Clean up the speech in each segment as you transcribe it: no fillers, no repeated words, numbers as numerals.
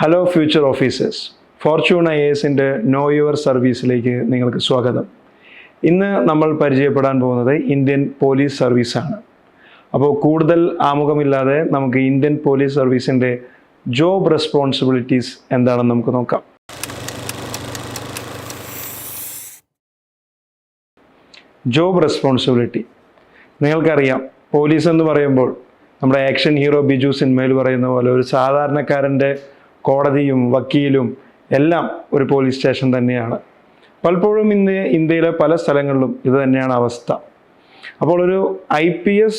Hello future officers, fortune IASൻ്റെ know your സർവീസിലേക്ക് നിങ്ങൾക്ക് സ്വാഗതം. ഇന്ന് നമ്മൾ പരിചയപ്പെടാൻ പോകുന്നത് ഇന്ത്യൻ പോലീസ് സർവീസാണ്. അപ്പോൾ കൂടുതൽ ആമുഖമില്ലാതെ നമുക്ക് ഇന്ത്യൻ പോലീസ് സർവീസിൻ്റെ ജോബ് റെസ്പോൺസിബിലിറ്റീസ് എന്താണെന്ന് നമുക്ക് നോക്കാം. ജോബ് റെസ്പോൺസിബിലിറ്റി നിങ്ങൾക്കറിയാം, പോലീസ് എന്ന് പറയുമ്പോൾ നമ്മുടെ ആക്ഷൻ ഹീറോ ബിജു സിനിമയിൽ പറയുന്ന പോലെ ഒരു സാധാരണക്കാരൻ്റെ കോടതിയും വക്കീലും എല്ലാം ഒരു പോലീസ് സ്റ്റേഷൻ തന്നെയാണ്. പലപ്പോഴും ഇന്ത്യയിലെ പല സ്ഥലങ്ങളിലും ഇത് തന്നെയാണ് അവസ്ഥ. അപ്പോൾ ഒരു IPS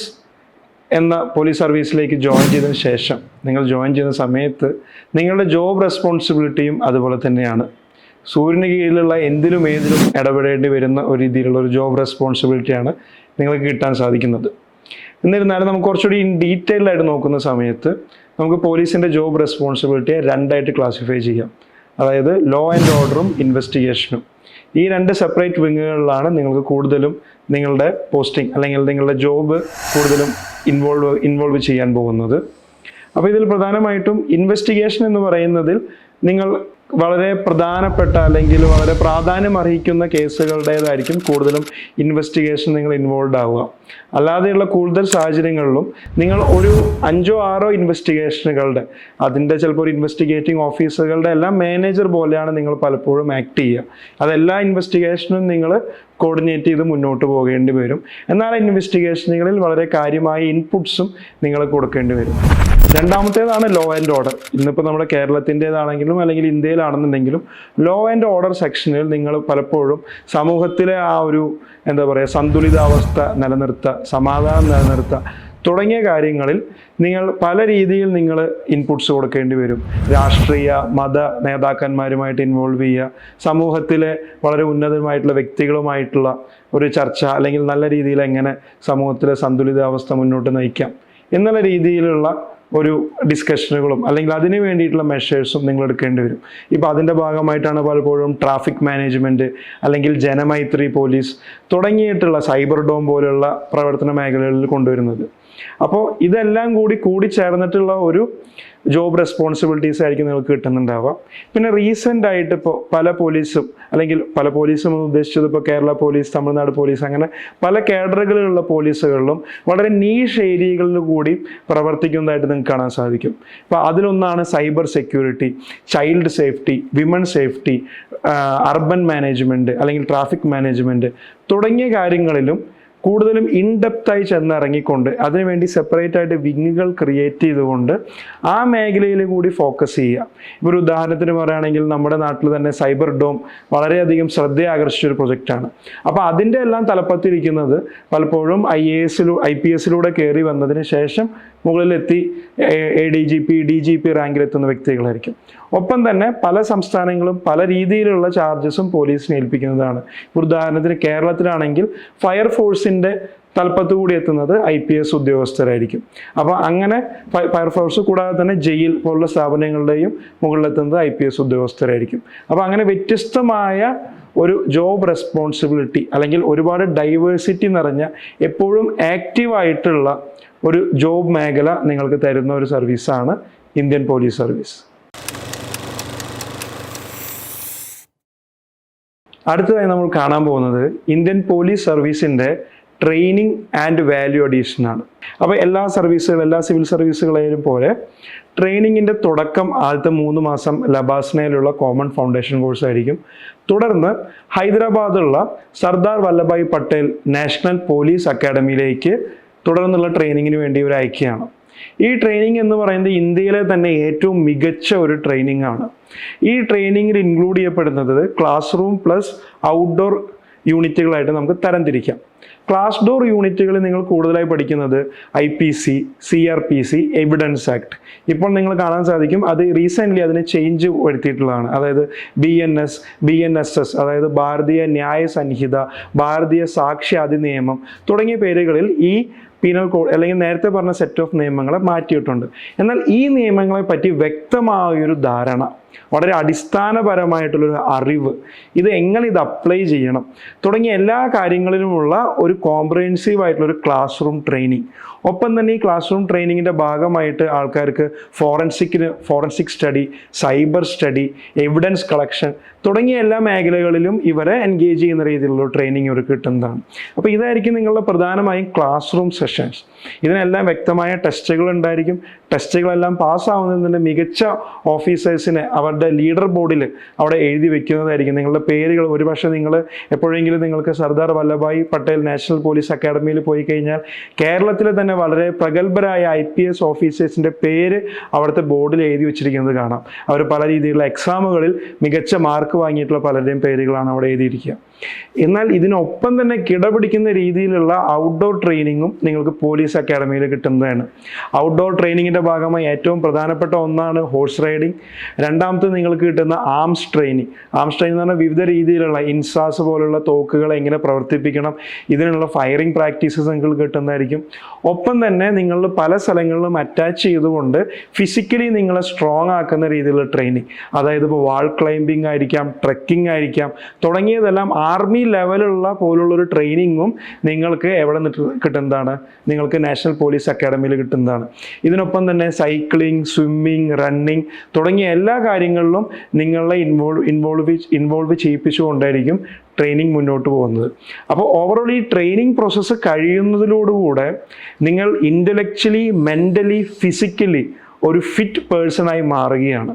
എന്ന പോലീസ് സർവീസിലേക്ക് ജോയിൻ ചെയ്തതിന് ശേഷം, നിങ്ങൾ ജോയിൻ ചെയ്യുന്ന സമയത്ത് നിങ്ങളുടെ ജോബ് റെസ്പോൺസിബിലിറ്റിയും അതുപോലെ തന്നെയാണ്. സൂര്യന് കീഴിലുള്ള എന്തിലും ഏതിലും ഇടപെടേണ്ടി വരുന്ന ഒരു രീതിയിലുള്ള ഒരു ജോബ് റെസ്പോൺസിബിലിറ്റിയാണ് നിങ്ങൾക്ക് കിട്ടാൻ സാധിക്കുന്നത്. എന്നിരുന്നാലും നമുക്ക് കുറച്ചുകൂടി ഡീറ്റെയിൽഡ് ആയിട്ട് നോക്കുന്ന സമയത്ത് നമുക്ക് പോലീസിൻ്റെ ജോബ് റെസ്പോൺസിബിലിറ്റിയെ രണ്ടായിട്ട് ക്ലാസിഫൈ ചെയ്യാം. അതായത് ലോ ആൻഡ് ഓർഡറും ഇൻവെസ്റ്റിഗേഷനും. ഈ രണ്ട് സെപ്പറേറ്റ് വിങ്ങുകളിലാണ് നിങ്ങൾക്ക് കൂടുതലും നിങ്ങളുടെ പോസ്റ്റിംഗ് അല്ലെങ്കിൽ നിങ്ങളുടെ ജോബ് കൂടുതലും ഇൻവോൾവ് ചെയ്യാൻ പോകുന്നത്. അപ്പോൾ ഇതിൽ പ്രധാനമായിട്ടും ഇൻവെസ്റ്റിഗേഷൻ എന്ന് പറയുന്നതിൽ നിങ്ങൾ വളരെ പ്രധാനപ്പെട്ട അല്ലെങ്കിൽ വളരെ പ്രാധാന്യം അർഹിക്കുന്ന കേസുകളുടേതായിരിക്കും കൂടുതലും ഇൻവെസ്റ്റിഗേഷൻ നിങ്ങൾ ഇൻവോൾവ് ആവുക. അല്ലാതെയുള്ള കൂടുതൽ സാഹചര്യങ്ങളിലും നിങ്ങൾ ഒരു 5-6 ഇൻവെസ്റ്റിഗേഷനുകളുടെ, അതിൻ്റെ ചിലപ്പോൾ ഒരു ഇൻവെസ്റ്റിഗേറ്റിംഗ് ഓഫീസറുകളുടെ എല്ലാം മാനേജർ പോലെയാണ് നിങ്ങൾ പലപ്പോഴും ആക്ട് ചെയ്യുക. അതെല്ലാ ഇൻവെസ്റ്റിഗേഷനും നിങ്ങൾ കോർഡിനേറ്റ് ചെയ്ത് മുന്നോട്ട് പോകേണ്ടി വരും. എന്നാൽ ഇൻവെസ്റ്റിഗേഷനുകളിൽ വളരെ കാര്യമായ ഇൻപുട്സും നിങ്ങൾ കൊടുക്കേണ്ടി വരും. രണ്ടാമത്തേതാണ് ലോ ആൻഡ് ഓർഡർ. ഇന്നിപ്പോൾ നമ്മുടെ കേരളത്തിൻ്റേതാണെങ്കിലും അല്ലെങ്കിൽ ഇന്ത്യയിലാണെന്നുണ്ടെങ്കിലും ലോ ആൻഡ് ഓർഡർ സെക്ഷനിൽ നിങ്ങൾ പലപ്പോഴും സമൂഹത്തിലെ ആ ഒരു സന്തുലിതാവസ്ഥ നിലനിർത്തുക, സമാധാനം നിലനിർത്തുക തുടങ്ങിയ കാര്യങ്ങളിൽ നിങ്ങൾ പല രീതിയിൽ നിങ്ങൾ ഇൻപുട്സ് കൊടുക്കേണ്ടി വരും. രാഷ്ട്രീയ മത നേതാക്കന്മാരുമായിട്ട് ഇൻവോൾവ് ചെയ്യുക, സമൂഹത്തിലെ വളരെ ഉന്നതമായിട്ടുള്ള വ്യക്തികളുമായിട്ടുള്ള ഒരു ചർച്ച, അല്ലെങ്കിൽ നല്ല രീതിയിൽ എങ്ങനെ സമൂഹത്തിലെ സന്തുലിതാവസ്ഥ മുന്നോട്ട് നയിക്കാം എന്നുള്ള രീതിയിലുള്ള ഒരു ഡിസ്കഷനുകളും അല്ലെങ്കിൽ അതിന് വേണ്ടിയിട്ടുള്ള മെഷേഴ്സും നിങ്ങൾ എടുക്കേണ്ടി വരും. ഇപ്പോൾ അതിൻ്റെ ഭാഗമായിട്ടാണ് പലപ്പോഴും ട്രാഫിക് മാനേജ്മെൻറ്റ് അല്ലെങ്കിൽ ജനമൈത്രി പോലീസ് തുടങ്ങിയിട്ടുള്ള സൈബർ ഡോം പോലുള്ള പ്രവർത്തന മേഖലകളിൽ കൊണ്ടുവരുന്നത്. അപ്പോൾ ഇതെല്ലാം കൂടി ചേർന്നിട്ടുള്ള ഒരു ജോബ് റെസ്പോൺസിബിലിറ്റീസ് ആയിരിക്കും നിങ്ങൾക്ക് കിട്ടുന്നുണ്ടാവുക. പിന്നെ റീസെൻ്റ് ആയിട്ട് ഇപ്പോൾ പല പോലീസും ഉദ്ദേശിച്ചത് ഇപ്പോൾ കേരള പോലീസ്, തമിഴ്നാട് പോലീസ്, അങ്ങനെ പല കേഡറുകളിലുള്ള പോലീസുകളിലും വളരെ നീഷ് ഏരിയകളിൽ കൂടി പ്രവർത്തിക്കുന്നതായിട്ട് നിങ്ങൾക്ക് കാണാൻ സാധിക്കും. അപ്പോൾ അതിലൊന്നാണ് cyber security, child safety, women safety, urban management അല്ലെങ്കിൽ ട്രാഫിക് മാനേജ്മെൻറ്റ് തുടങ്ങിയ കാര്യങ്ങളിലും കൂടുതലും ഇൻഡെപ്തായി ചെന്നിറങ്ങിക്കൊണ്ട് അതിനുവേണ്ടി സെപ്പറേറ്റ് ആയിട്ട് വിങ്ങുകൾ ക്രിയേറ്റ് ചെയ്തുകൊണ്ട് ആ മേഖലയിൽ കൂടി ഫോക്കസ് ചെയ്യുക. ഇപ്പോൾ ഒരു ഉദാഹരണത്തിന് പറയുകയാണെങ്കിൽ നമ്മുടെ നാട്ടിൽ തന്നെ സൈബർ ഡോം വളരെയധികം ശ്രദ്ധ ആകർഷിച്ചൊരു പ്രൊജക്റ്റാണ്. അപ്പോൾ അതിൻ്റെ എല്ലാം തലപ്പത്തിരിക്കുന്നത് പലപ്പോഴും IPSലൂടെ കയറി വന്നതിന് ശേഷം മുകളിലെത്തി ADGP DGP റാങ്കിലെത്തുന്ന വ്യക്തികളായിരിക്കും. ഒപ്പം തന്നെ പല സംസ്ഥാനങ്ങളും പല രീതിയിലുള്ള ചാർജസും പോലീസിനെ ഏൽപ്പിക്കുന്നതാണ്. ഉദാഹരണത്തിന് കേരളത്തിലാണെങ്കിൽ ഫയർഫോഴ്സിൻ്റെ തലപ്പത്ത് കൂടി എത്തുന്നത് IPS ഉദ്യോഗസ്ഥരായിരിക്കും. അപ്പോൾ അങ്ങനെ ഫയർഫോഴ്സ് കൂടാതെ തന്നെ ജയിൽ പോലുള്ള സ്ഥാപനങ്ങളുടെയും മുകളിലെത്തുന്നത് IPS ഉദ്യോഗസ്ഥരായിരിക്കും. അപ്പോൾ അങ്ങനെ വ്യത്യസ്തമായ ഒരു ജോബ് റെസ്പോൺസിബിലിറ്റി അല്ലെങ്കിൽ ഒരുപാട് ഡൈവേഴ്സിറ്റി നിറഞ്ഞ എപ്പോഴും ആക്റ്റീവായിട്ടുള്ള ഒരു ജോബ് മേഖല നിങ്ങൾക്ക് തരുന്ന ഒരു സർവീസാണ് ഇന്ത്യൻ പോലീസ് സർവീസ്. അടുത്തതായി നമ്മൾ കാണാൻ പോകുന്നത് ഇന്ത്യൻ പോലീസ് സർവീസിൻ്റെ ട്രെയിനിങ് ആൻഡ് വാല്യൂ അഡീഷനാണ്. അപ്പോൾ എല്ലാ സിവിൽ സർവീസുകളെയും പോലെ ട്രെയിനിങ്ങിൻ്റെ തുടക്കം ആദ്യത്തെ 3 മാസം ലബാസ്നയിലുള്ള കോമൺ ഫൗണ്ടേഷൻ കോഴ്സ് ആയിരിക്കും. തുടർന്ന് ഹൈദരാബാദുള്ള സർദാർ വല്ലഭായ് പട്ടേൽ നാഷണൽ പോലീസ് അക്കാഡമിയിലേക്ക് തുടർന്നുള്ള ട്രെയിനിങ്ങിന് വേണ്ടി ഒരു അയക്കുകയാണ്. ഈ ട്രെയിനിങ് എന്ന് പറയുന്നത് ഇന്ത്യയിലെ തന്നെ ഏറ്റവും മികച്ച ഒരു ട്രെയിനിങ് ആണ്. ഈ ട്രെയിനിങ്ങിൽ ഇൻക്ലൂഡ് ചെയ്യപ്പെടുന്നത് ക്ലാസ് റൂം പ്ലസ് ഔട്ട്ഡോർ യൂണിറ്റുകളായിട്ട് നമുക്ക് തരംതിരിക്കാം. ക്ലാസ് ഡോർ യൂണിറ്റുകളിൽ നിങ്ങൾ കൂടുതലായി പഠിക്കുന്നത് IPC, CRPC, എവിഡൻസ് ആക്ട്. ഇപ്പോൾ നിങ്ങൾ കാണാൻ സാധിക്കും അത് റീസെൻ്റ്ലി അതിന് ചേഞ്ച് വരുത്തിയിട്ടുള്ളതാണ്. അതായത് BNSS, അതായത് ഭാരതീയ ന്യായ സംഹിത, ഭാരതീയ സാക്ഷ്യ അധിനിയമം തുടങ്ങിയ പേരുകളിൽ ഈ പീനൽ കോഡ് അല്ലെങ്കിൽ നേരത്തെ പറഞ്ഞ സെറ്റ് ഓഫ് നിയമങ്ങളെ മാറ്റിയിട്ടുണ്ട്. എന്നാൽ ഈ നിയമങ്ങളെ പറ്റി വ്യക്തമായൊരു ധാരണ, വളരെ അടിസ്ഥാനപരമായിട്ടുള്ളൊരു അറിവ്, ഇത് എങ്ങനെ ഇത് അപ്ലൈ ചെയ്യണം തുടങ്ങിയ എല്ലാ കാര്യങ്ങളിലുമുള്ള ഒരു കോംപ്രഹെൻസീവ് ആയിട്ടുള്ള ഒരു ക്ലാസ് റൂം ട്രെയിനിങ്. ഒപ്പം തന്നെ ഈ ക്ലാസ് റൂം ട്രെയിനിങ്ങിൻ്റെ ഭാഗമായിട്ട് ആൾക്കാർക്ക് forensic study, cyber study, evidence collection തുടങ്ങിയ എല്ലാ മേഖലകളിലും ഇവരെ എൻഗേജ് ചെയ്യുന്ന രീതിയിലുള്ള ട്രെയിനിങ് ഇവർക്ക് കിട്ടുന്നതാണ്. അപ്പോൾ ഇതായിരിക്കും നിങ്ങളുടെ പ്രധാനമായും ക്ലാസ് റൂം സെഷൻസ്. ഇതിനെല്ലാം വ്യക്തമായ ടെസ്റ്റുകൾ ഉണ്ടായിരിക്കും. ടെസ്റ്റുകളെല്ലാം പാസ്സാവുന്നതിന് മികച്ച ഓഫീസേഴ്സിനെ അവരുടെ ലീഡർ ബോർഡിൽ അവിടെ എഴുതി വെക്കുന്നതായിരിക്കും. നിങ്ങളുടെ പേരുകൾ ഒരുപക്ഷെ നിങ്ങൾ എപ്പോഴെങ്കിലും നിങ്ങൾക്ക് സർദാർ വല്ലഭായ് പട്ടേൽ നാഷണൽ പോലീസ് അക്കാഡമിയിൽ പോയി കഴിഞ്ഞാൽ കേരളത്തിലെ തന്നെ വളരെ പ്രഗത്ഭരായ IPS ഓഫീസേഴ്സിൻ്റെ പേര് അവിടുത്തെ ബോർഡിൽ എഴുതി വെച്ചിരിക്കുന്നത് കാണാം. അവർ പല രീതിയിലുള്ള എക്സാമുകളിൽ മികച്ച മാർക്ക് വാങ്ങിയിട്ടുള്ള പലരുടെയും പേരുകളാണ് അവിടെ എഴുതിയിരിക്കുക. എന്നാൽ ഇതിനൊപ്പം തന്നെ കിടപിടിക്കുന്ന രീതിയിലുള്ള ഔട്ട്ഡോർ ട്രെയിനിങ്ങും നിങ്ങൾക്ക് പോലീസ് അക്കാഡമിയിൽ കിട്ടുന്നതാണ്. ഔട്ട്ഡോർ ട്രെയിനിങ്ങിൻ്റെ ഭാഗമായി ഏറ്റവും പ്രധാനപ്പെട്ട ഒന്നാണ് ഹോഴ്സ് റൈഡിങ്. രണ്ടാമത്തെ നിങ്ങൾക്ക് കിട്ടുന്ന ആംസ് ട്രെയിനിങ്. ആംസ് ട്രെയിനിങ് എന്ന് പറഞ്ഞാൽ വിവിധ രീതിയിലുള്ള ഇൻസാസ് പോലുള്ള തോക്കുകൾ എങ്ങനെ പ്രവർത്തിപ്പിക്കണം, ഇതിനുള്ള ഫയറിംഗ് പ്രാക്ടീസസ് നിങ്ങൾക്ക് കിട്ടുന്നതായിരിക്കും. ഒപ്പം തന്നെ നിങ്ങൾ പല സ്ഥലങ്ങളിലും അറ്റാച്ച് ചെയ്തുകൊണ്ട് ഫിസിക്കലി നിങ്ങളെ സ്ട്രോങ് ആക്കുന്ന രീതിയിലുള്ള ട്രെയിനിങ്. അതായത് ഇപ്പോൾ വാൾ ക്ലൈംബിംഗ് ആയിരിക്കാം, ട്രെക്കിംഗ് ആയിരിക്കാം, തുടങ്ങിയതെല്ലാം ആർമി ലെവലുള്ള പോലുള്ളൊരു ട്രെയിനിങ്ങും നിങ്ങൾക്ക് എവിടെ കിട്ടുന്നതാണ്? നിങ്ങൾക്ക് നാഷണൽ പോലീസ് അക്കാഡമിയിൽ കിട്ടുന്നതാണ്. ഇതിനൊപ്പം തന്നെ സൈക്ലിംഗ്, സ്വിമ്മിങ്, റണ്ണിങ് തുടങ്ങിയ എല്ലാ കാര്യങ്ങളിലും നിങ്ങളെ ഇൻവോൾവ് ചെയ്യിപ്പിച്ചുകൊണ്ടായിരിക്കും ട്രെയിനിങ് മുന്നോട്ട് പോകുന്നത്. അപ്പോൾ ഓവറോൾ ഈ ട്രെയിനിങ് പ്രോസസ്സ് കഴിയുന്നതിലൂടെ നിങ്ങൾ ഇൻ്റലക്ച്വലി, മെൻ്റലി, ഫിസിക്കലി ഒരു ഫിറ്റ് പേഴ്സണായി മാറുകയാണ്.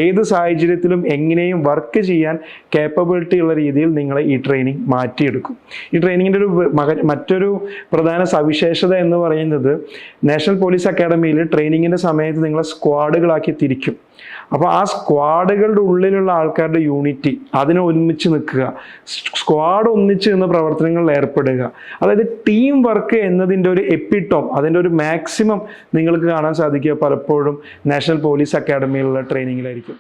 ഏത് സാഹചര്യത്തിലും എങ്ങനെയും വർക്ക് ചെയ്യാൻ കേപ്പബിലിറ്റി ഉള്ള രീതിയിൽ നിങ്ങളെ ഈ ട്രെയിനിങ് മാറ്റിയെടുക്കും. ഈ ട്രെയിനിങ്ങിൻ്റെ മറ്റൊരു പ്രധാന സവിശേഷത എന്ന് പറയുന്നത് നാഷണൽ പോലീസ് അക്കാഡമിയിൽ ട്രെയിനിങ്ങിൻ്റെ സമയത്ത് നിങ്ങളെ സ്ക്വാഡുകളാക്കി തിരിക്കും. അപ്പോൾ ആ സ്ക്വാഡുകളുടെ ഉള്ളിലുള്ള ആൾക്കാരുടെ യൂണിറ്റി, അതിനെ ഒരുമിച്ച് നിൽക്കുക, സ്ക്വാഡ് ഒന്നിച്ച് നിന്ന് പ്രവർത്തനങ്ങളിൽ ഏർപ്പെടുക, അതായത് ടീം വർക്ക് എന്നതിൻ്റെ ഒരു എപ്പിറ്റോം, അതിൻ്റെ ഒരു മാക്സിമം നിങ്ങൾക്ക് കാണാൻ സാധിക്കുക പലപ്പോഴും നാഷണൽ പോലീസ് അക്കാഡമിയിലുള്ള ട്രെയിനിങ്ങിലായിരിക്കും.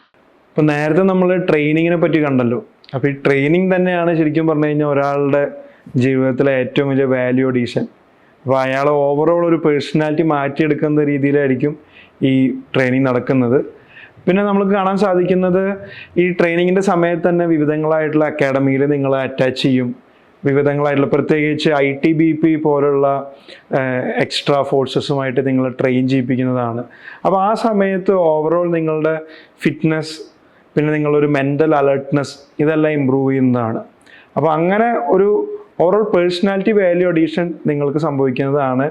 അപ്പോൾ നേരത്തെ നമ്മൾ ട്രെയിനിങ്ങിനെ പറ്റി കണ്ടല്ലോ. അപ്പോൾ ഈ ട്രെയിനിങ് തന്നെയാണ് ശരിക്കും പറഞ്ഞു കഴിഞ്ഞാൽ ഒരാളുടെ ജീവിതത്തിലെ ഏറ്റവും വലിയ വാല്യൂ അഡീഷൻ. അപ്പോൾ അയാൾ ഓവറോൾ ഒരു പേഴ്സണാലിറ്റി മാറ്റിയെടുക്കുന്ന രീതിയിലായിരിക്കും ഈ ട്രെയിനിങ് നടക്കുന്നത്. പിന്നെ നമുക്ക് കാണാൻ സാധിക്കുന്നത് ഈ ട്രെയിനിങ്ങിൻ്റെ സമയത്ത് തന്നെ വിവിധങ്ങളായിട്ടുള്ള അക്കാഡമിയിൽ നിങ്ങൾ അറ്റാച്ച് ചെയ്യും. വിവിധങ്ങളായിട്ടുള്ള പ്രത്യേകിച്ച് ITBP പോലുള്ള എക്സ്ട്രാ ഫോഴ്സസുമായിട്ട് നിങ്ങൾ ട്രെയിൻ ചെയ്യിപ്പിക്കുന്നതാണ്. അപ്പോൾ ആ സമയത്ത് ഓവറോൾ നിങ്ങളുടെ ഫിറ്റ്നസ്, പിന്നെ നിങ്ങളൊരു മെൻ്റൽ അലേർട്ട്നെസ് ഇതെല്ലാം ഇമ്പ്രൂവ് ചെയ്യുന്നതാണ്. അപ്പോൾ അങ്ങനെ ഒരു ഓവറോൾ പേഴ്സണാലിറ്റി വാല്യൂ അഡീഷൻ നിങ്ങൾക്ക് സംഭവിക്കുന്നതാണ്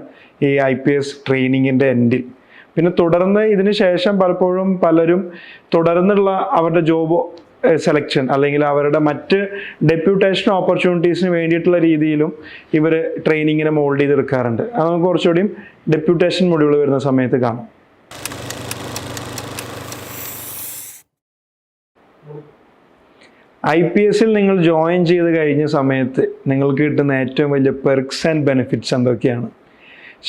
ഈ IPS ട്രെയിനിങ്ങിൻ്റെ എൻഡിൽ. പിന്നെ തുടർന്ന് ഇതിന് ശേഷം പലപ്പോഴും പലരും തുടർന്നുള്ള അവരുടെ ജോബ് സെലക്ഷൻ അല്ലെങ്കിൽ അവരുടെ മറ്റ് ഡെപ്യൂട്ടേഷൻ ഓപ്പർച്യൂണിറ്റീസിന് വേണ്ടിയിട്ടുള്ള രീതിയിലും ഇവർ ട്രെയിനിങ്ങിനെ മോൾഡ് ചെയ്തെടുക്കാറുണ്ട്. അത് നമുക്ക് കുറച്ചുകൂടിയും ഡെപ്യൂട്ടേഷൻ മൊഡ്യൂൾ വരുന്ന സമയത്ത് കാണാം. IPSൽ നിങ്ങൾ ജോയിൻ ചെയ്ത് കഴിഞ്ഞ സമയത്ത് നിങ്ങൾക്ക് കിട്ടുന്ന ഏറ്റവും വലിയ പെർക്സ് ആൻഡ് ബെനിഫിറ്റ്സ് എന്തൊക്കെയാണ്?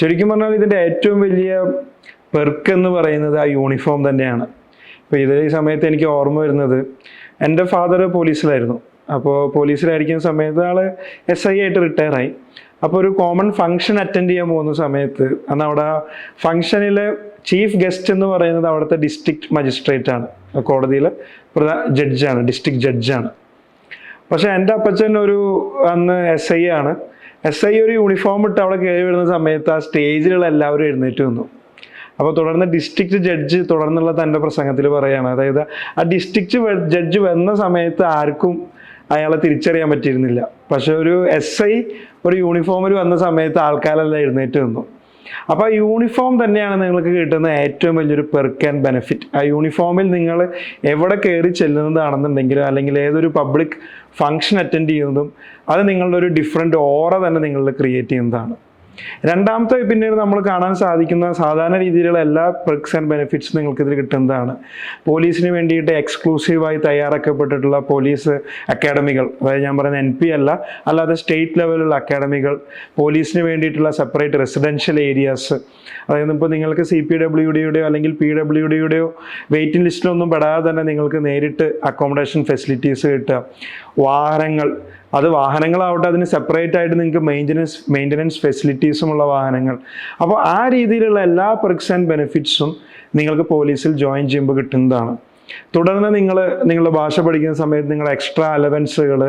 ശരിക്കും പറഞ്ഞാൽ ഇതിൻ്റെ ഏറ്റവും വലിയ പെർക്ക് എന്ന് പറയുന്നത് ആ യൂണിഫോം തന്നെയാണ്. ഇപ്പോൾ ഇതേ സമയത്ത് എനിക്ക് ഓർമ്മ വരുന്നത്, എൻ്റെ ഫാദർ പോലീസിലായിരുന്നു. അപ്പോൾ പോലീസിലായിരിക്കുന്ന സമയത്ത് ആൾ SI ആയിട്ട് റിട്ടയറായി. അപ്പോൾ ഒരു കോമൺ ഫംഗ്ഷൻ അറ്റൻഡ് ചെയ്യാൻ പോകുന്ന സമയത്ത് അന്ന് അവിടെ ഫംഗ്ഷനിലെ ചീഫ് ഗസ്റ്റ് എന്ന് പറയുന്നത് അവിടുത്തെ ഡിസ്ട്രിക്ട് മജിസ്ട്രേറ്റ് ആണ്, കോടതിയിലെ ജഡ്ജാണ്, ഡിസ്ട്രിക്ട് ജഡ്ജാണ്. പക്ഷേ എൻ്റെ അപ്പച്ചൻ അന്ന് SI ആണ്. SI ഒരു യൂണിഫോം ഇട്ട് അവിടെ കയറി വരുന്ന സമയത്ത് ആ സ്റ്റേജിലുള്ള എല്ലാവരും എഴുന്നേറ്റ് നിന്നു. അപ്പോൾ തുടർന്ന് ഡിസ്ട്രിക്ട് ജഡ്ജ് തുടർന്നുള്ള തൻ്റെ പ്രസംഗത്തിൽ പറയുകയാണ്, അതായത് ആ ഡിസ്ട്രിക്ട് ജഡ്ജ് വന്ന സമയത്ത് ആർക്കും അയാളെ തിരിച്ചറിയാൻ പറ്റിയിരുന്നില്ല. പക്ഷെ ഒരു SI ഒരു യൂണിഫോമിൽ വന്ന സമയത്ത് ആൾക്കാരെല്ലാം എഴുന്നേറ്റ് നിന്നു. അപ്പോൾ ആ യൂണിഫോം തന്നെയാണ് നിങ്ങൾക്ക് കിട്ടുന്ന ഏറ്റവും വലിയൊരു പെർക്ക് ആൻഡ് ബെനിഫിറ്റ്. ആ യൂണിഫോമിൽ നിങ്ങൾ എവിടെ കയറി ചെല്ലുന്നതാണെന്നുണ്ടെങ്കിലും അല്ലെങ്കിൽ ഏതൊരു പബ്ലിക് ഫംഗ്ഷൻ അറ്റൻഡ് ചെയ്യുന്നതും അത് നിങ്ങളുടെ ഒരു ഡിഫറെൻറ്റ് ഓറ തന്നെ നിങ്ങളിൽ ക്രിയേറ്റ് ചെയ്യുന്നതാണ്. രണ്ടാമത്തെ പിന്നീട് നമ്മൾ കാണാൻ സാധിക്കുന്ന സാധാരണ രീതിയിലുള്ള എല്ലാ പെർക്സ് ആൻഡ് ബെനിഫിറ്റ്സും നിങ്ങൾക്കിതിൽ കിട്ടുന്നതാണ്. പോലീസിന് വേണ്ടിയിട്ട് എക്സ്ക്ലൂസീവായി തയ്യാറാക്കപ്പെട്ടിട്ടുള്ള പോലീസ് അക്കാഡമികൾ, അതായത് ഞാൻ പറയുന്ന NP അല്ലാതെ സ്റ്റേറ്റ് ലെവലുള്ള അക്കാഡമികൾ, പോലീസിന് വേണ്ടിയിട്ടുള്ള സെപ്പറേറ്റ് റെസിഡൻഷ്യൽ ഏരിയാസ്, അതായത് ഇപ്പോൾ നിങ്ങൾക്ക് CPWDയുടെയോ അല്ലെങ്കിൽ PWDയുടെയോ വെയിറ്റിംഗ് ലിസ്റ്റിലൊന്നും പെടാതെ തന്നെ നിങ്ങൾക്ക് നേരിട്ട് അക്കോമഡേഷൻ ഫെസിലിറ്റീസ് കിട്ടുക. വാഹനങ്ങളാവട്ടെ അതിന് സെപ്പറേറ്റ് ആയിട്ട് നിങ്ങൾക്ക് മെയിൻ്റനൻസ് ഫെസിലിറ്റീസുമുള്ള വാഹനങ്ങൾ. അപ്പോൾ ആ രീതിയിലുള്ള എല്ലാ പെർക്സ് ആൻഡ് ബെനിഫിറ്റ്സും നിങ്ങൾക്ക് പോലീസിൽ ജോയിൻ ചെയ്യുമ്പോൾ കിട്ടുന്നതാണ്. തുടർന്ന് നിങ്ങളുടെ ഭാഷ പഠിക്കുന്ന സമയത്ത് നിങ്ങളുടെ എക്സ്ട്രാ അലവൻസുകൾ,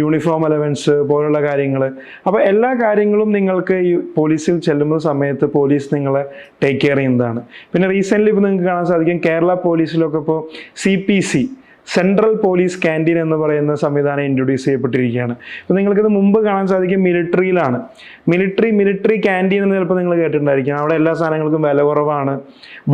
യൂണിഫോം അലവൻസ് പോലുള്ള കാര്യങ്ങൾ, അപ്പോൾ എല്ലാ കാര്യങ്ങളും നിങ്ങൾക്ക് ഈ പോലീസിൽ ചെല്ലുന്ന സമയത്ത് പോലീസ് നിങ്ങളെ ടേക്ക് കെയർ ചെയ്യുന്നതാണ്. പിന്നെ റീസെൻ്റ്ലി ഇപ്പോൾ നിങ്ങൾക്ക് കാണാൻ സാധിക്കും കേരള പോലീസിലൊക്കെ ഇപ്പോൾ CPC, സെൻട്രൽ പോലീസ് ക്യാൻറ്റീൻ എന്ന് പറയുന്ന സംവിധാനം ഇൻട്രൊഡ്യൂസ് ചെയ്യപ്പെട്ടിരിക്കുകയാണ്. അപ്പോൾ നിങ്ങൾക്കിത് മുമ്പ് കാണാൻ സാധിക്കും മിലിറ്ററിയിലാണ്. മിലിറ്ററി ക്യാൻറ്റീൻ എന്ന് ചിലപ്പോൾ നിങ്ങൾ കേട്ടിട്ടുണ്ടായിരിക്കും. അവിടെ എല്ലാ സാധനങ്ങൾക്കും വില കുറവാണ്,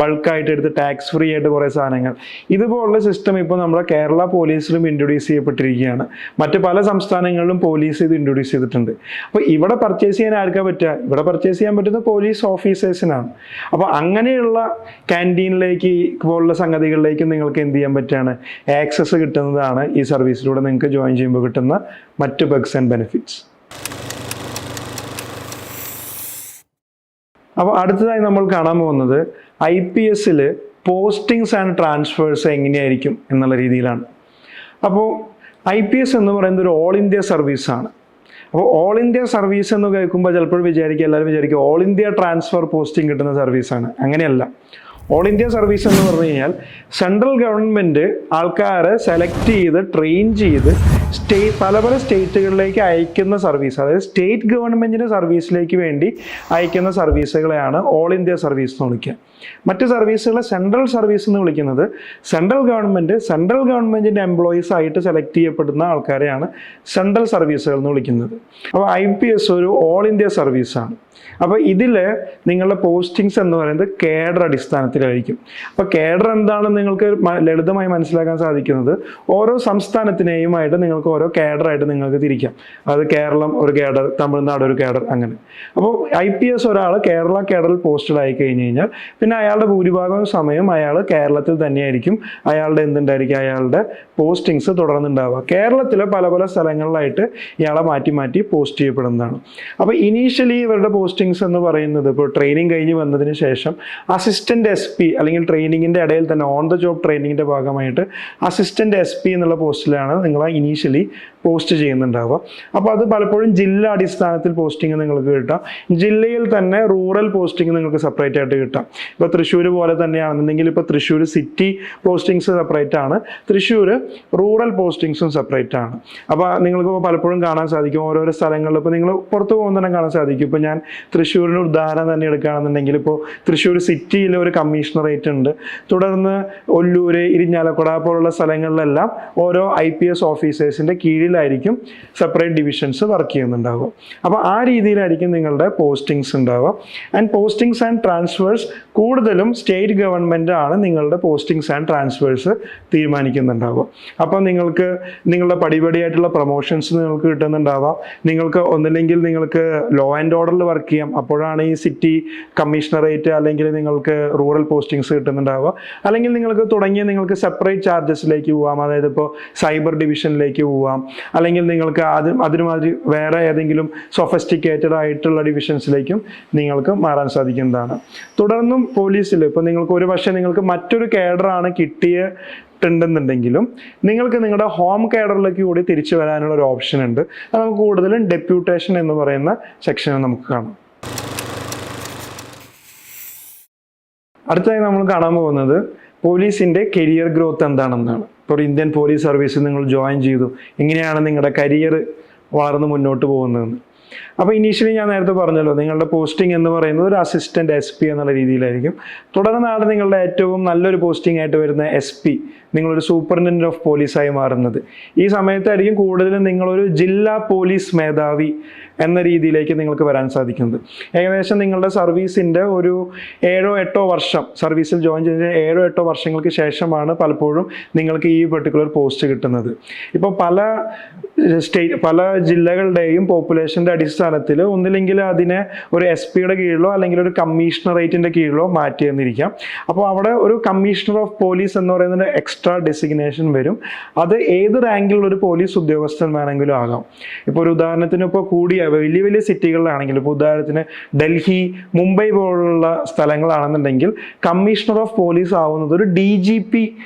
ബൾക്കായിട്ട് എടുത്ത് ടാക്സ് ഫ്രീ ആയിട്ട് കുറേ സാധനങ്ങൾ. ഇതുപോലുള്ള സിസ്റ്റം ഇപ്പോൾ നമ്മുടെ കേരള പോലീസിലും ഇൻട്രൊഡ്യൂസ് ചെയ്യപ്പെട്ടിരിക്കുകയാണ്. മറ്റ് പല സംസ്ഥാനങ്ങളിലും പോലീസ് ഇത് ഇൻട്രൊഡ്യൂസ് ചെയ്തിട്ടുണ്ട്. അപ്പോൾ ഇവിടെ പർച്ചേസ് ചെയ്യാൻ ആർക്കാ പറ്റുക? ഇവിടെ പർച്ചേസ് ചെയ്യാൻ പറ്റുന്ന പോലീസ് ഓഫീസേഴ്സിനാണ്. അപ്പോൾ അങ്ങനെയുള്ള ക്യാൻറ്റീനിലേക്ക് പോലുള്ള സംഗതികളിലേക്ക് നിങ്ങൾക്ക് എന്ത് ചെയ്യാൻ പറ്റുകയാണ്? ആക്സസ് കിട്ടുന്നതാണ് ഈ സർവീസിലൂടെ നിങ്ങൾക്ക് ജോയിൻ ചെയ്യുമ്പോൾ കിട്ടുന്ന മറ്റ് ബഗ്സ് ആൻഡ് ബെനിഫിറ്റ്സ്. അപ്പോൾ അടുത്തതായി നമ്മൾ കാണാൻ പോകുന്നത് IPSൽ പോസ്റ്റിങ്സ് ആൻഡ് ട്രാൻസ്ഫേഴ്സ് എങ്ങനെയായിരിക്കും എന്നുള്ള രീതിയിലാണ്. അപ്പോൾ IPS എന്ന് പറയുന്നത് ഒരു ഓൾ ഇന്ത്യ സർവീസാണ്. അപ്പോൾ ഓൾ ഇന്ത്യ സർവീസ് എന്ന് കേൾക്കുമ്പോൾ ചിലപ്പോൾ എല്ലാവരും വിചാരിക്കും ഓൾ ഇന്ത്യ ട്രാൻസ്ഫർ പോസ്റ്റിംഗ് കിട്ടുന്ന സർവീസാണ്. അങ്ങനെയല്ല. ഓൾ ഇന്ത്യ സർവീസ് എന്ന് പറഞ്ഞു കഴിഞ്ഞാൽ സെൻട്രൽ ഗവൺമെൻറ് ആൾക്കാരെ സെലക്ട് ചെയ്ത് ട്രെയിൻ ചെയ്ത് പല സ്റ്റേറ്റുകളിലേക്ക് അയക്കുന്ന സർവീസ്, അതായത് സ്റ്റേറ്റ് ഗവൺമെൻറ്റിൻ്റെ സർവീസിലേക്ക് വേണ്ടി അയക്കുന്ന സർവീസുകളെയാണ് ഓൾ ഇന്ത്യ സർവീസ് എന്ന് വിളിക്കുക. മറ്റ് സർവീസുകളെ സെൻട്രൽ സർവീസ് എന്ന് വിളിക്കുന്നത് സെൻട്രൽ ഗവൺമെൻറ്റിൻ്റെ എംപ്ലോയീസ് ആയിട്ട് സെലക്ട് ചെയ്യപ്പെടുന്ന ആൾക്കാരെയാണ് സെൻട്രൽ സർവീസുകൾ എന്ന് വിളിക്കുന്നത്. അപ്പോൾ IPS ഒരു ഓൾ ഇന്ത്യ സർവീസാണ്. അപ്പോൾ ഇതിൽ നിങ്ങളുടെ പോസ്റ്റിങ്സ് എന്ന് പറയുന്നത് കേഡർ അടിസ്ഥാനത്തിലായിരിക്കും. അപ്പോൾ കേഡർ എന്താണെന്ന് നിങ്ങൾക്ക് ലളിതമായി മനസ്സിലാക്കാൻ സാധിക്കുന്നത് ഓരോ സംസ്ഥാനത്തിനെയുമായിട്ട് നിങ്ങൾക്ക് ഓരോ കേഡറായിട്ട് നിങ്ങൾക്ക് തിരിക്കാം. അത് കേരളം ഒരു കേഡർ, തമിഴ്നാട് ഒരു കേഡർ, അങ്ങനെ. അപ്പോൾ IPS ഒരാൾ കേരള കേഡറിൽ പോസ്റ്റഡ് ആയി കഴിഞ്ഞ് കഴിഞ്ഞാൽ പിന്നെ അയാളുടെ ഭൂരിഭാഗം സമയം അയാൾ കേരളത്തിൽ തന്നെയായിരിക്കും അയാളുടെ പോസ്റ്റിങ്സ് തുടർന്നുണ്ടാവുക. കേരളത്തിലെ പല സ്ഥലങ്ങളിലായിട്ട് ഇയാളെ മാറ്റി പോസ്റ്റ് ചെയ്യപ്പെടുന്നതാണ്. അപ്പോൾ ഇനീഷ്യലി ഇവരുടെ പോസ്റ്റിങ്സ് എന്ന് പറയുന്നത് ഇപ്പോൾ ട്രെയിനിങ് കഴിഞ്ഞ് വന്നതിന് ശേഷം അസിസ്റ്റന്റ് SP അല്ലെങ്കിൽ ട്രെയിനിങ്ങിൻ്റെ ഇടയിൽ തന്നെ ഓൺ ദ ജോബ് ട്രെയിനിങ്ങിൻ്റെ ഭാഗമായിട്ട് അസിസ്റ്റന്റ് SP എന്നുള്ള പോസ്റ്റിലാണ് നിങ്ങൾ ഇനീഷ്യലി പോസ്റ്റ് ചെയ്യുന്നുണ്ടാവുക. അപ്പോൾ അത് പലപ്പോഴും ജില്ലാ അടിസ്ഥാനത്തിൽ പോസ്റ്റിംഗ് നിങ്ങൾക്ക് കിട്ടാം. ജില്ലയിൽ തന്നെ റൂറൽ പോസ്റ്റിംഗ് നിങ്ങൾക്ക് സെപ്പറേറ്റ് ആയിട്ട് കിട്ടാം. ഇപ്പോൾ തൃശ്ശൂർ പോലെ തന്നെയാണെന്നുണ്ടെങ്കിൽ ഇപ്പോൾ തൃശ്ശൂർ സിറ്റി പോസ്റ്റിങ്സ് സെപ്പറേറ്റ് ആണ്, തൃശ്ശൂർ റൂറൽ പോസ്റ്റിങ്സും സെപ്പറേറ്റ് ആണ്. അപ്പോൾ നിങ്ങൾക്ക് പലപ്പോഴും കാണാൻ സാധിക്കും ഓരോരോ സ്ഥലങ്ങളിൽ. ഇപ്പോൾ നിങ്ങൾ പുറത്ത് പോകുമ്പോൾ തന്നെ കാണാൻ സാധിക്കും. ഇപ്പോൾ ഞാൻ തൃശ്ശൂരിന് ഉദാഹരണം തന്നെ എടുക്കുകയാണെന്നുണ്ടെങ്കിൽ ഇപ്പോൾ തൃശ്ശൂർ സിറ്റിയിൽ ഒരു കമ്മീഷണറേറ്റ് ഉണ്ട്. തുടർന്ന് ഒല്ലൂർ, ഇരിഞ്ഞാലക്കുട പോലുള്ള സ്ഥലങ്ങളിലെല്ലാം ഓരോ IPS ഓഫീസേഴ്സിൻ്റെ കീഴിലായിരിക്കും സെപ്പറേറ്റ് ഡിവിഷൻസ് വർക്ക് ചെയ്യുന്നുണ്ടാവുക. അപ്പോൾ ആ രീതിയിലായിരിക്കും നിങ്ങളുടെ പോസ്റ്റിങ്സ് ഉണ്ടാവുക. ആൻഡ് പോസ്റ്റിങ്സ് ആൻഡ് ട്രാൻസ്ഫേഴ്സ് കൂടുതലും സ്റ്റേറ്റ് ഗവൺമെൻറ് ആണ് നിങ്ങളുടെ പോസ്റ്റിങ്സ് ആൻഡ് ട്രാൻസ്ഫേഴ്സ് തീരുമാനിക്കുന്നുണ്ടാവുക. അപ്പോൾ നിങ്ങൾക്ക് നിങ്ങളുടെ പടിപടിയായിട്ടുള്ള പ്രൊമോഷൻസ് നിങ്ങൾക്ക് കിട്ടുന്നുണ്ടാവാം. ഒന്നില്ലെങ്കിൽ നിങ്ങൾക്ക് ലോ ആൻഡ് ഓർഡറിൽ വർക്ക് ചെയ്യാം, അപ്പോഴാണ് ഈ സിറ്റി കമ്മീഷണറേറ്റ് അല്ലെങ്കിൽ നിങ്ങൾക്ക് റൂറൽ പോസ്റ്റിങ്സ് കിട്ടുന്നുണ്ടാവുക. അല്ലെങ്കിൽ നിങ്ങൾക്ക് സെപ്പറേറ്റ് ചാർജസിലേക്ക് പോവാം, അതായത് ഇപ്പോൾ സൈബർ ഡിവിഷനിലേക്ക് പോവാം, അല്ലെങ്കിൽ നിങ്ങൾക്ക് അതിനുമാതിരി വേറെ ഏതെങ്കിലും സൊഫിസ്റ്റിക്കേറ്റഡ് ആയിട്ടുള്ള ഡിവിഷൻസിലേക്കും നിങ്ങൾക്ക് മാറാൻ സാധിക്കുന്നതാണ്. തുടർന്നും പോലീസിൽ ഇപ്പോൾ നിങ്ങൾക്ക് മറ്റൊരു കേഡറാണ് കിട്ടിയിട്ടുണ്ടെന്നുണ്ടെങ്കിലും നിങ്ങൾക്ക് നിങ്ങളുടെ ഹോം കേഡറിലേക്ക് കൂടി തിരിച്ചു വരാനുള്ള ഒരു ഓപ്ഷൻ ഉണ്ട്. അത് നമുക്ക് കൂടുതലും ഡെപ്യൂട്ടേഷൻ എന്ന് പറയുന്ന സെക്ഷനിൽ നമുക്ക് കാണാം. അടുത്തതായി നമ്മൾ കാണാൻ പോകുന്നത് പോലീസിൻ്റെ കരിയർ ഗ്രോത്ത് എന്താണെന്നാണ്. ഇപ്പോൾ ഇന്ത്യൻ പോലീസ് സർവീസിൽ നിങ്ങൾ ജോയിൻ ചെയ്തു, എങ്ങനെയാണ് നിങ്ങളുടെ കരിയർ വളർന്ന് മുന്നോട്ട് പോകുന്നതെന്ന്. അപ്പോൾ ഇനീഷ്യലി ഞാൻ നേരത്തെ പറഞ്ഞല്ലോ, നിങ്ങളുടെ പോസ്റ്റിംഗ് എന്ന് പറയുന്നത് ഒരു അസിസ്റ്റന്റ് SP എന്നുള്ള രീതിയിലായിരിക്കും. തുടർന്നാണ് നിങ്ങളുടെ ഏറ്റവും നല്ലൊരു പോസ്റ്റിംഗ് ആയിട്ട് വരുന്ന SP, നിങ്ങളൊരു സൂപ്രണ്ടൻറ്റ് ഓഫ് പോലീസായി മാറുന്നത്. ഈ സമയത്തായിരിക്കും കൂടുതലും നിങ്ങളൊരു ജില്ലാ പോലീസ് മേധാവി എന്ന രീതിയിലേക്ക് നിങ്ങൾക്ക് വരാൻ സാധിക്കുന്നത്. ഏകദേശം നിങ്ങളുടെ സർവീസിൻ്റെ ഒരു 7-8 വർഷം സർവീസിൽ ജോയിൻ ചെയ്ത 7-8 വർഷങ്ങൾക്ക് ശേഷമാണ് പലപ്പോഴും നിങ്ങൾക്ക് ഈ പെർട്ടിക്കുലർ പോസ്റ്റ് കിട്ടുന്നത്. ഇപ്പോൾ പല ജില്ലകളുടെയും പോപ്പുലേഷൻ്റെ അടിസ്ഥാനത്തിൽ ഒന്നില്ലെങ്കിൽ അതിനെ ഒരു SP-യുടെ കീഴിലോ അല്ലെങ്കിൽ ഒരു കമ്മീഷണറേറ്റിൻ്റെ കീഴിലോ മാറ്റി എന്നിരിക്കാം. അപ്പോൾ അവിടെ ഒരു കമ്മീഷണർ ഓഫ് പോലീസ് എന്ന് പറയുന്ന എക്സ്ട്രാ ഡെസിഗ്നേഷൻ വരും. അത് ഏത് റാങ്കിലുള്ള ഒരു പോലീസ് ഉദ്യോഗസ്ഥൻ വേണമെങ്കിലും ആകാം. ഇപ്പോൾ ഒരു ഉദാഹരണത്തിന് ഇപ്പോൾ വലിയ വലിയ സിറ്റികളിലാണെങ്കിൽ, ഇപ്പോൾ ഉദാഹരണത്തിന് ഡൽഹി, മുംബൈ പോലുള്ള സ്ഥലങ്ങളാണെന്നുണ്ടെങ്കിൽ കമ്മീഷണർ ഓഫ് പോലീസ് ആവുന്നത് ഒരു DGP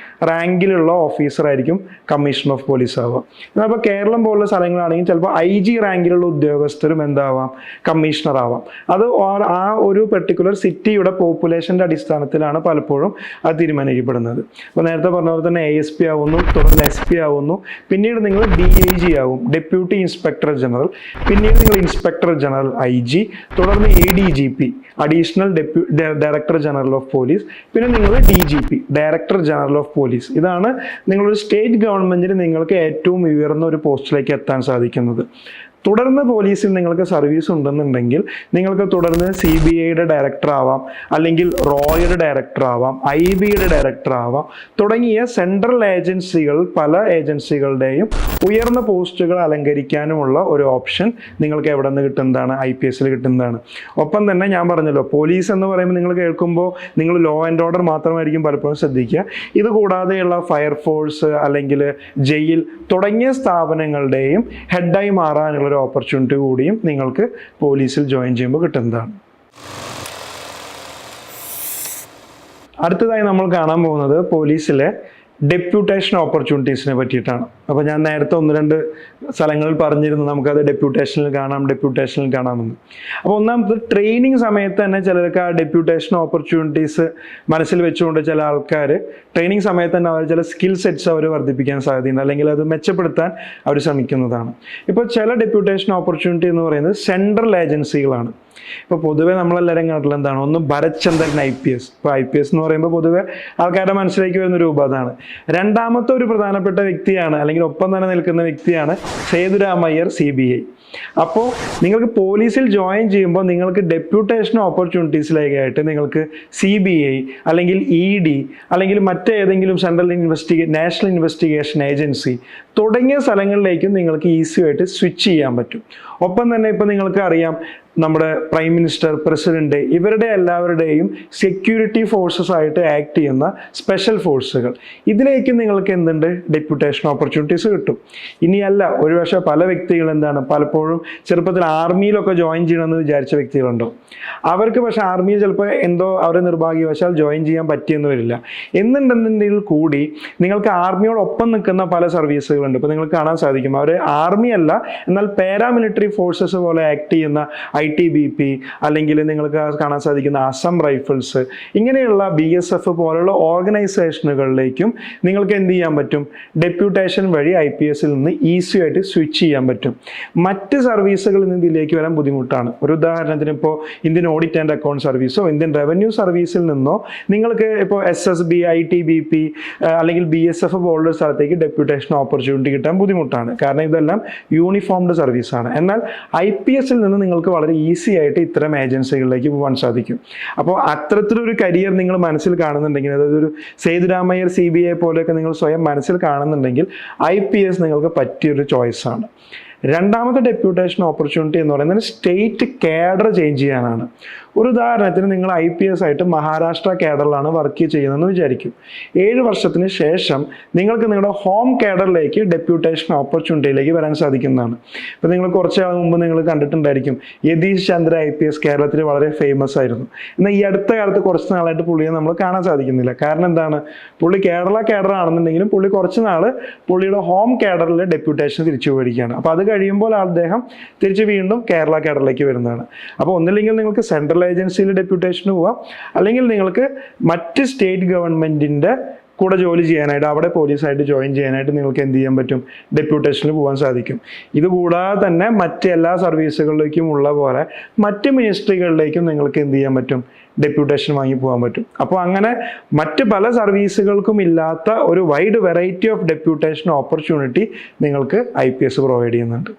റാങ്കിലുള്ള ഓഫീസർ ആയിരിക്കും കമ്മീഷണർ ഓഫ് പോലീസ് ആവുക. എന്നാൽ ഇപ്പോൾ കേരളം പോലുള്ള സ്ഥലങ്ങളാണെങ്കിൽ ചിലപ്പോൾ IG റാങ്കിലുള്ള ഉദ്യോഗസ്ഥരും എന്താവാം, കമ്മീഷണർ ആവാം. അത് ആ ഒരു പെർട്ടിക്കുലർ സിറ്റിയുടെ പോപ്പുലേഷൻ്റെ അടിസ്ഥാനത്തിലാണ് പലപ്പോഴും അത് തീരുമാനിക്കപ്പെടുന്നത്. അപ്പോൾ നേരത്തെ പറഞ്ഞ പോലെ തന്നെ ASP ആവുന്നു, തുടർന്ന് SP ആവുന്നു, പിന്നീട് നിങ്ങൾ DIG ആവും, ഡെപ്യൂട്ടി ഇൻസ്പെക്ടർ ജനറൽ, പിന്നീട് നിങ്ങൾ ഇൻസ്പെക്ടർ ജനറൽ IG, തുടർന്ന് ADGP, additional director general of police, പിന്നെ നിങ്ങൾ DGP, director general of police. ഇതാണ് നിങ്ങളൊരു സ്റ്റേറ്റ് ഗവൺമെന്റിൽ നിങ്ങൾക്ക് ഏറ്റവും ഉയർന്ന ഒരു പോസ്റ്റിലേക്ക് എത്താൻ സാധിക്കുന്നത്. തുടർന്ന് പോലീസിൽ നിങ്ങൾക്ക് സർവീസ് ഉണ്ടെന്നുണ്ടെങ്കിൽ നിങ്ങൾക്ക് തുടർന്ന് CBIയുടെ ഡയറക്ടർ ആവാം, അല്ലെങ്കിൽ റോയുടെ ഡയറക്ടർ ആവാം, IBയുടെ ഡയറക്ടർ ആവാം, തുടങ്ങിയ സെൻട്രൽ ഏജൻസികൾ, പല ഏജൻസികളുടെയും ഉയർന്ന പോസ്റ്റുകൾ അലങ്കരിക്കാനുമുള്ള ഒരു ഓപ്ഷൻ നിങ്ങൾക്ക് എവിടെ നിന്ന് കിട്ടുന്നതാണ്, IPSൽ കിട്ടുന്നതാണ്. ഒപ്പം തന്നെ ഞാൻ പറഞ്ഞല്ലോ, പോലീസ് എന്ന് പറയുമ്പോൾ നിങ്ങൾ കേൾക്കുമ്പോൾ നിങ്ങൾ ലോ ആൻഡ് ഓർഡർ മാത്രമായിരിക്കും പലപ്പോഴും ശ്രദ്ധിക്കുക. ഇത് കൂടാതെയുള്ള ഫയർഫോഴ്സ് അല്ലെങ്കിൽ ജയിൽ തുടങ്ങിയ സ്ഥാപനങ്ങളുടെയും ഹെഡായി മാറാനുള്ള ഓപ്പർച്യൂണിറ്റി കൂടിയും നിങ്ങൾക്ക് പോലീസിൽ ജോയിൻ ചെയ്യുമ്പോൾ കിട്ടുന്നതാണ്. അടുത്തതായി നമ്മൾ കാണാൻ പോകുന്നത് പോലീസിലെ ഡെപ്യൂട്ടേഷൻ ഓപ്പർച്യൂണിറ്റീസിനെ പറ്റിയിട്ടാണ്. അപ്പോൾ ഞാൻ നേരത്തെ 1-2 സ്ഥലങ്ങളിൽ പറഞ്ഞിരുന്നു നമുക്കത് ഡെപ്യൂട്ടേഷനിൽ കാണാമെന്ന്. അപ്പോൾ ഒന്നാമത് ട്രെയിനിങ് സമയത്ത് തന്നെ ചിലർക്ക് ആ ഡെപ്യൂട്ടേഷൻ ഓപ്പർച്യൂണിറ്റീസ് മനസ്സിൽ വെച്ചുകൊണ്ട് ചില ആൾക്കാർ ട്രെയിനിങ് സമയത്ത് തന്നെ അവർ ചില സ്കിൽ സെറ്റ്സ് അവർ വർദ്ധിപ്പിക്കാൻ സാധ്യതയുണ്ട്, അല്ലെങ്കിൽ അത് മെച്ചപ്പെടുത്താൻ അവർ ശ്രമിക്കുന്നതാണ്. ഇപ്പോൾ ചില ഡെപ്യൂട്ടേഷൻ ഓപ്പർച്യൂണിറ്റി എന്ന് പറയുന്നത് സെൻട്രൽ ഏജൻസികളാണ്. ഇപ്പോൾ പൊതുവെ നമ്മളെല്ലാവരും കണ്ടിട്ടുള്ള എന്താണ്, ഒന്ന് ഭരത് ചന്ദ്രൻ IPS. ഇപ്പോൾ IPS എന്ന് പറയുമ്പോൾ പൊതുവെ ആൾക്കാരുടെ മനസ്സിലേക്ക് വരുന്ന രൂപം അതാണ്. രണ്ടാമത്തെ ഒരു പ്രധാനപ്പെട്ട വ്യക്തിയാണ്, അല്ലെങ്കിൽ ഒപ്പം തന്നെ നിൽക്കുന്ന വ്യക്തിയാണ് സേതുരാമയ്യർ CBI. അപ്പോൾ നിങ്ങൾക്ക് പോലീസിൽ ജോയിൻ ചെയ്യുമ്പോൾ നിങ്ങൾക്ക് ഡെപ്യൂട്ടേഷൻ ഓപ്പർച്യൂണിറ്റീസിലേക്കായിട്ട് നിങ്ങൾക്ക് CBI അല്ലെങ്കിൽ ED അല്ലെങ്കിൽ മറ്റേതെങ്കിലും നാഷണൽ ഇൻവെസ്റ്റിഗേഷൻ ഏജൻസി തുടങ്ങിയ സ്ഥലങ്ങളിലേക്കും നിങ്ങൾക്ക് ഈസി ആയിട്ട് സ്വിച്ച് ചെയ്യാൻ പറ്റും. ഒപ്പം തന്നെ ഇപ്പോൾ നിങ്ങൾക്ക് അറിയാം, നമ്മുടെ പ്രൈം മിനിസ്റ്റർ, പ്രസിഡന്റ്, ഇവരുടെ എല്ലാവരുടെയും സെക്യൂരിറ്റി ഫോഴ്സസ് ആയിട്ട് ആക്ട് ചെയ്യുന്ന സ്പെഷ്യൽ ഫോഴ്സുകൾ, ഇതിലേക്ക് നിങ്ങൾക്ക് എന്തുണ്ട്, ഡെപ്യൂട്ടേഷൻ ഓപ്പർച്യൂണിറ്റീസ് കിട്ടും. ഇനിയല്ല, ഒരുപക്ഷെ പല വ്യക്തികൾ എന്താണ്, പലപ്പോഴും ചെറുപ്പത്തിൽ ആർമിയിലൊക്കെ ജോയിൻ ചെയ്യണമെന്ന് വിചാരിച്ച വ്യക്തികളുണ്ടോ, അവർക്ക് പക്ഷെ ആർമിയിൽ ചിലപ്പോൾ എന്തോ അവരെ നിർഭാഗ്യവശാൽ ജോയിൻ ചെയ്യാൻ പറ്റിയെന്ന് വരില്ല. എന്നുണ്ടെന്നുണ്ടെങ്കിൽ കൂടി നിങ്ങൾക്ക് ആർമിയോടൊപ്പം നിൽക്കുന്ന പല സർവീസുകളുണ്ട്. ഇപ്പോൾ നിങ്ങൾക്ക് കാണാൻ സാധിക്കും, അവർ ആർമി അല്ല, എന്നാൽ പാരാമിലിറ്ററി ഫോഴ്സസ് പോലെ ആക്ട് ചെയ്യുന്ന ITBP, അല്ലെങ്കിൽ നിങ്ങൾക്ക് കാണാൻ സാധിക്കുന്ന അസം റൈഫിൾസ്, ഇങ്ങനെയുള്ള BSF പോലുള്ള ഓർഗനൈസേഷനുകളിലേക്കും നിങ്ങൾക്ക് എന്ത് ചെയ്യാൻ പറ്റും, ഡെപ്യൂട്ടേഷൻ വഴി IPSൽ നിന്ന് ഈസി ആയിട്ട് സ്വിച്ച് ചെയ്യാൻ പറ്റും. മറ്റ് സർവീസുകളിൽ നിന്ന് ഇതിലേക്ക് വരാൻ ബുദ്ധിമുട്ടാണ്. ഒരു ഉദാഹരണത്തിന് ഇപ്പോൾ ഇന്ത്യൻ ഓഡിറ്റ് ആൻഡ് അക്കൗണ്ട് സർവീസോ ഇന്ത്യൻ റവന്യൂ സർവീസിൽ നിന്നോ നിങ്ങൾക്ക് ഇപ്പോൾ SSB, ITBP അല്ലെങ്കിൽ BSF പോലുള്ള സ്ഥലത്തേക്ക് ഡെപ്യൂട്ടേഷൻ ഓപ്പർച്യൂണിറ്റി കിട്ടാൻ ബുദ്ധിമുട്ടാണ്. കാരണം ഇതെല്ലാം യൂണിഫോംഡ് സർവീസാണ്. എന്നാൽ IPSൽ നിന്ന് നിങ്ങൾക്ക് വളരെ ഈസി ആയിട്ട് ഇത്തരം ഏജൻസികളിലേക്ക് പോകാൻ സാധിക്കും. അപ്പോൾ അത്തരത്തിലൊരു കരിയർ നിങ്ങൾ മനസ്സിൽ കാണുന്നുണ്ടെങ്കിൽ, അതായത് ഒരു സേതുരാമയ്യർ CBI പോലെയൊക്കെ നിങ്ങൾ സ്വയം മനസ്സിൽ കാണുന്നുണ്ടെങ്കിൽ IPS നിങ്ങൾക്ക് പറ്റിയൊരു ചോയ്സാണ്. രണ്ടാമത്തെ ഡെപ്യൂട്ടേഷൻ ഓപ്പർച്യൂണിറ്റി എന്ന് പറയുന്നത് സ്റ്റേറ്റ് കാഡർ ചേഞ്ച് ചെയ്യാനാണ്. ഒരു ഉദാഹരണത്തിന് നിങ്ങൾ IPS ആയിട്ട് മഹാരാഷ്ട്ര കാഡറിലാണ് വർക്ക് ചെയ്യുന്നതെന്ന് വിചാരിക്കും. 7 വർഷത്തിന് ശേഷം നിങ്ങൾക്ക് നിങ്ങളുടെ ഹോം കാഡറിലേക്ക് ഡെപ്യൂട്ടേഷൻ ഓപ്പർച്യൂണിറ്റിയിലേക്ക് വരാൻ സാധിക്കുന്നതാണ്. ഇപ്പോൾ നിങ്ങൾ കുറച്ച് നാൾ മുമ്പ് നിങ്ങൾ കണ്ടിട്ടുണ്ടായിരിക്കും, യതീഷ് ചന്ദ്ര IPS കേരളത്തിൽ വളരെ ഫേമസ് ആയിരുന്നു. എന്നാൽ ഈ അടുത്ത കാലത്ത് കുറച്ച് നാളായിട്ട് പുള്ളിയെ നമ്മൾ കാണാൻ സാധിക്കുന്നില്ല. കാരണം എന്താണ്, പുള്ളി കേരള കാഡർ ആണെന്നുണ്ടെങ്കിലും പുള്ളി കുറച്ച് നാൾ പുള്ളിയുടെ ഹോം കാഡറിൽ ഡെപ്യൂട്ടേഷൻ തിരിച്ചു മേടിക്കുകയാണ്. അപ്പോൾ അത് കഴിയുമ്പോൾ അദ്ദേഹം തിരിച്ച് വീണ്ടും കേരള കാഡറിലേക്ക് വരുന്നതാണ്. അപ്പോൾ ഒന്നില്ലെങ്കിൽ നിങ്ങൾക്ക് സെൻട്രൽ ഏജൻസിയിൽ ഡെപ്യൂട്ടേഷന് പോവാം, അല്ലെങ്കിൽ നിങ്ങൾക്ക് മറ്റ് സ്റ്റേറ്റ് ഗവൺമെന്റിന്റെ കൂടെ ജോലി ചെയ്യാനായിട്ട്, അവിടെ പോലീസായിട്ട് ജോയിൻ ചെയ്യാനായിട്ട് നിങ്ങൾക്ക് എന്ത് ചെയ്യാൻ പറ്റും, ഡെപ്യൂട്ടേഷനിൽ പോകാൻ സാധിക്കും. ഇതുകൂടാതെ തന്നെ മറ്റ് എല്ലാ സർവീസുകളിലേക്കും ഉള്ള പോലെ മറ്റ് മിനിസ്ട്രികളിലേക്കും നിങ്ങൾക്ക് എന്ത് ചെയ്യാൻ പറ്റും, ഡെപ്യൂട്ടേഷൻ വാങ്ങി പോകാൻ പറ്റും. അപ്പോൾ അങ്ങനെ മറ്റ് പല സർവീസുകൾക്കും ഇല്ലാത്ത ഒരു wide variety of deputation opportunity നിങ്ങൾക്ക് IPS പ്രൊവൈഡ് ചെയ്യുന്നുണ്ട്.